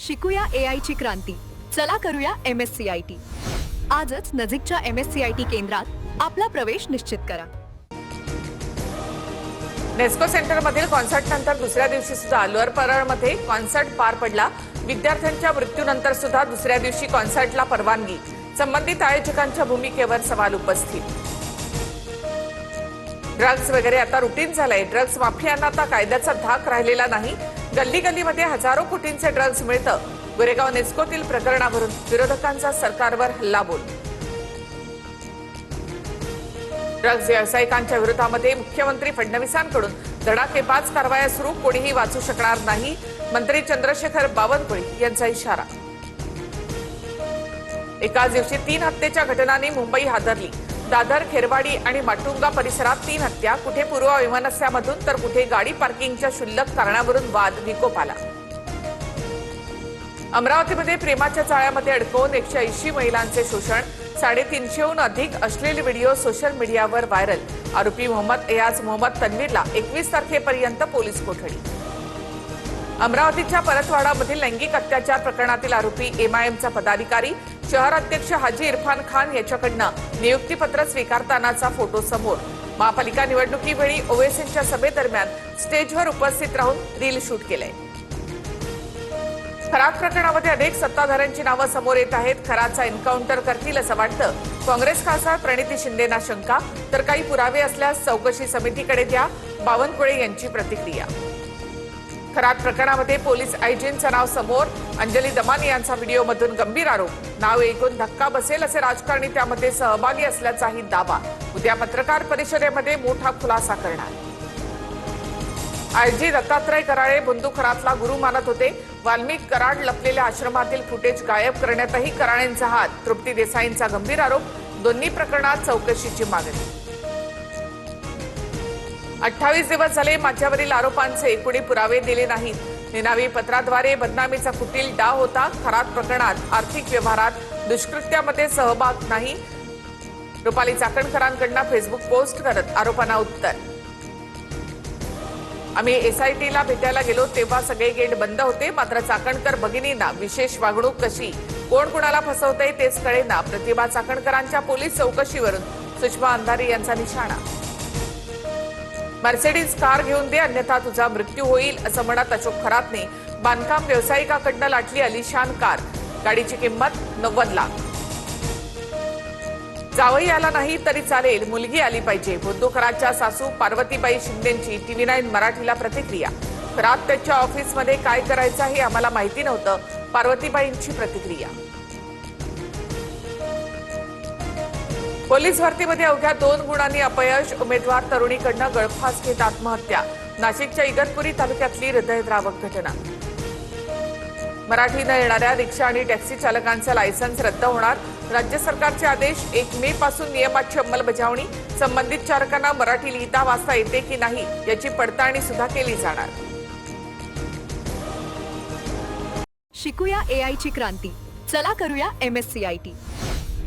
शिकूया AI ची क्रांती. चला करूया MSCIT. आजच नजीकच्या MSCIT केंद्रात आपला प्रवेश निश्चित करा. नेस्को सेंटर मधील कॉन्सर्ट नंतर दुसऱ्या दिवशी सुद्धा अलवर परळमध्ये कॉन्सर्ट पार पडला. विद्यार्थ्यांच्या मृत्यूनंतर सुद्धा दुसऱ्या दिवशी कॉन्सर्टला परवानगी. संबंधित आयोजकांच्या भूमिकेवर सवाल उपस्थित. ड्रग्ज वगैरे आता रुटीन झालंय. ड्रग्ज माफियांना आता कायद्याचा धाक राहिलेला नाही. गल्ली गल्लीमध्ये हजारो कोटींचे ड्रग्ज मिळतं. गोरेगाव नेस्कोतील प्रकरणावरून विरोधकांचा सरकारवर हल्लाबोल. ड्रग्ज व्यावसायिकांच्या विरोधामध्ये मुख्यमंत्री फडणवीसांकडून धडाकेबाज कारवाया सुरू. कोणीही वाचू शकणार नाही. मंत्री चंद्रशेखर बावनकुळे यांचा इशारा. एकाच दिवशी 3 हत्येच्या घटनांनी मुंबई हादरली. दादर, खेरवाडी आणि माटुंगा परिसरात 3 हत्या. कुठे पूर्व विमानस्थळामधून तर कुठे गाडी पार्किंगच्या क्षुल्लक कारणावरून वाद विकोपाला. अमरावतीमध्ये प्रेमाच्या जाळ्यामध्ये अडकवून 180 महिलांचे शोषण. 350हून अधिक अश्लील व्हिडिओ सोशल मीडियावर व्हायरल. आरोपी मोहम्मद एयाज मोहम्मद तन्वीरला 21 तारखेपर्यंत पोलीस कोठडी. अमरावतीच्या परतवाडामधील लैंगिक अत्याचार प्रकरणातील आरोपी MIMचा पदाधिकारी शहर अध्यक्ष हाजी इरफान खान याच्याकडनं नियुक्तीपत्र स्वीकारतानाचा फोटो समोर. महापालिका निवडणुकीवेळी ओवेसींच्या सभेदरम्यान स्टेजवर उपस्थित राहून रील शूट केलंय. खरात प्रकरणामध्ये अनेक सत्ताधाऱ्यांची नावं समोर येत आहेत. खरातचा एन्काउंटर करतील असं वाटतं. काँग्रेस खासदार प्रणिती शिंदेना शंका. तर काही पुरावे असल्यास चौकशी समितीकडे द्या. बावनकुळे यांची प्रतिक्रिया. खरात प्रकरणामध्ये पोलीस आयजींचं नाव समोर. अंजली दमानी यांचा व्हिडिओमधून गंभीर आरोप. नाव ऐकून धक्का बसेल असे राजकारणी त्यामध्ये सहभागी असल्याचाही दावा. उद्या पत्रकार परिषदेमध्ये मोठा खुलासा करणार. आयजी दत्तात्रय कराळे बंधू खरातला गुरु मानत होते. वाल्मिक कराड लपलेल्या आश्रमातील फुटेज गायब करण्यातही कराळेंचा हात. तृप्ती देसाईंचा गंभीर आरोप. दोन्ही प्रकरणात चौकशीची मागणी. 28 दिवस झाले माझ्यावरील आरोपांचे कुणी पुरावे दिले नाहीत. निनावी पत्राद्वारे बदनामीचा कुटील डाव होता. खरात प्रकरणात आर्थिक व्यवहारात दुष्कृत्यामध्ये सहभाग नाही. रुपाली चाकणकरांकडून फेसबुक पोस्ट करत आरोपांना उत्तर. आम्ही SITला भेटायला गेलो तेव्हा सगळे गेट बंद होते. मात्र चाकणकर भगिनींना विशेष वागणूक कशी, कोण कुणाला फसवतंय तेच कळेना. प्रतिभा चाकणकरांच्या पोलीस चौकशीवरून सुषमा अंधारी यांचा निशाणा. मर्सिडीज कार घेऊन दे अन्यथा तुझा मृत्यू होईल असं म्हणत अशोक खरातने बांधकाम व्यावसायिकाकडनं लाटली अलिशान कार. गाडीची किंमत 90 लाख. जावई आला नाही तरी चालेल, मुलगी आली पाहिजे. बुद्धू खरातच्या सासू पार्वतीबाई शिंदेंची TV9 मराठीला प्रतिक्रिया. खरात त्याच्या ऑफिसमध्ये काय करायचं हे आम्हाला माहिती नव्हतं. पार्वतीबाईंची प्रतिक्रिया. पोलीस भरतीमध्ये अवघ्या 2 गुणांनी अपयश. उमेदवार तरुणीकडनं गळफास घेत आत्महत्या. नाशिकच्या इगतपुरी तालुक्यातली हृदयद्रावक घटना. मराठी न येणाऱ्या रिक्षा आणि टॅक्सी चालकांचं लायसन्स रद्द होणार. राज्य सरकारचे आदेश. 1 मे पासून नियमाची अंमलबजावणी. संबंधित चालकांना मराठी लिहिता वाचता येते की नाही याची पडताळणी सुद्धा केली जाणार. शिकूया AI ची क्रांती. चला करूया MSCIT.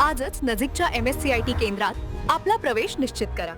आजच नजीकच्या MSCIT केंद्रात आपला प्रवेश निश्चित करा.